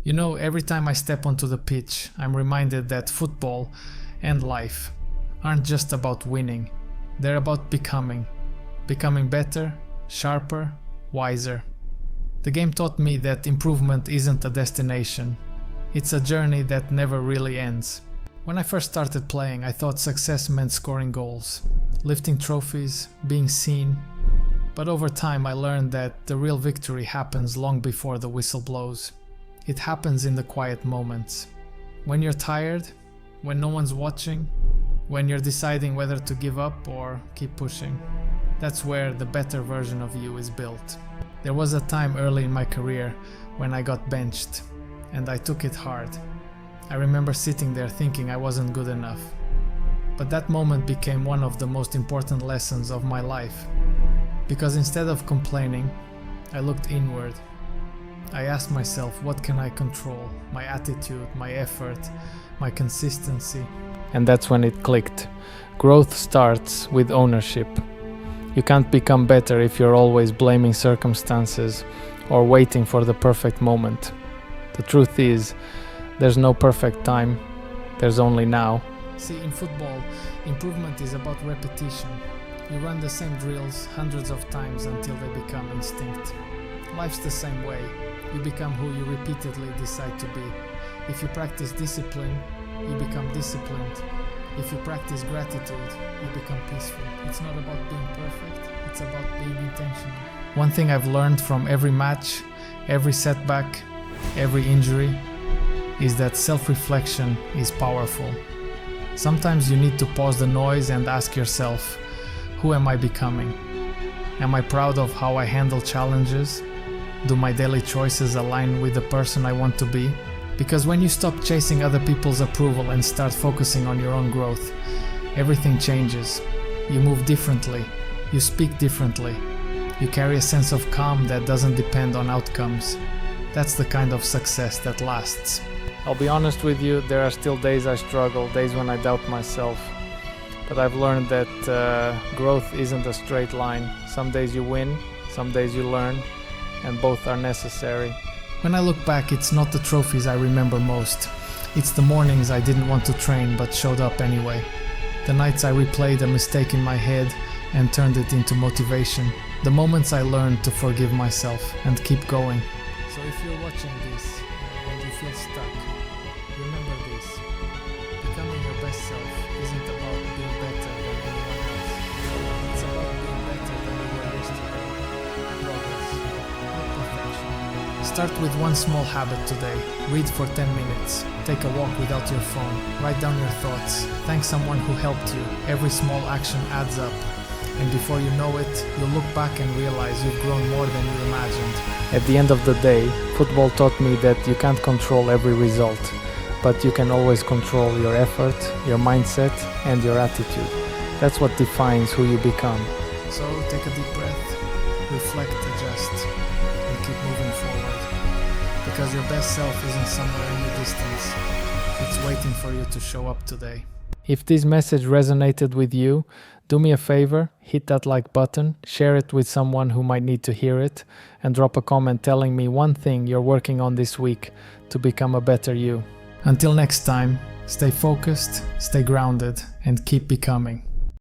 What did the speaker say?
You know, every time I step onto the pitch, I'm reminded that football and life aren't just about winning. They're about becoming better, sharper, wiser. The game taught me that improvement isn't a destination. It's a journey that never really ends. When I first started playing, I thought success meant scoring goals, lifting trophies, being seen. But over time I learned that the real victory happens long before the whistle blows. It happens in the quiet moments. When you're tired, when no one's watching, when you're deciding whether to give up or keep pushing. That's where the better version of you is built. There was a time early in my career when I got benched, and I took it hard. I remember sitting there thinking I wasn't good enough. But that moment became one of the most important lessons of my life. Because instead of complaining, I looked inward. I asked myself, what can I control? My attitude, my effort, my consistency. And that's when it clicked. Growth starts with ownership. You can't become better if you're always blaming circumstances or waiting for the perfect moment. The truth is, there's no perfect time, there's only now. See, in football, improvement is about repetition. You run the same drills hundreds of times until they become instinct. Life's the same way. You become who you repeatedly decide to be. If you practice discipline, you become disciplined. If you practice gratitude, you become peaceful. It's not about being perfect, it's about being intentional. One thing I've learned from every match, every setback, every injury, is that self-reflection is powerful. Sometimes you need to pause the noise and ask yourself, who am I becoming? Am I proud of how I handle challenges? Do my daily choices align with the person I want to be? Because when you stop chasing other people's approval and start focusing on your own growth, everything changes. You move differently. You speak differently. You carry a sense of calm that doesn't depend on outcomes. That's the kind of success that lasts. I'll be honest with you, there are still days I struggle, days when I doubt myself. But I've learned that growth isn't a straight line. Some days you win, some days you learn, and both are necessary. When I look back, it's not the trophies I remember most. It's the mornings I didn't want to train but showed up anyway. The nights I replayed a mistake in my head and turned it into motivation. The moments I learned to forgive myself and keep going. So if you're watching this and you feel stuck, remember this. Becoming your best self isn't about being better than anyone else. It's about being better than you were yesterday. Progress, not perfection. Start with one small habit today. Read for 10 minutes. Take a walk without your phone. Write down your thoughts. Thank someone who helped you. Every small action adds up. And before you know it, you'll look back and realize you've grown more than you imagined. At the end of the day, football taught me that you can't control every result, but you can always control your effort, your mindset, and your attitude. That's what defines who you become. So take a deep breath, reflect, adjust, and keep moving forward. Because your best self isn't somewhere in the distance. It's waiting for you to show up today. If this message resonated with you, do me a favor, hit that like button, share it with someone who might need to hear it, and drop a comment telling me one thing you're working on this week to become a better you. Until next time, stay focused, stay grounded, and keep becoming.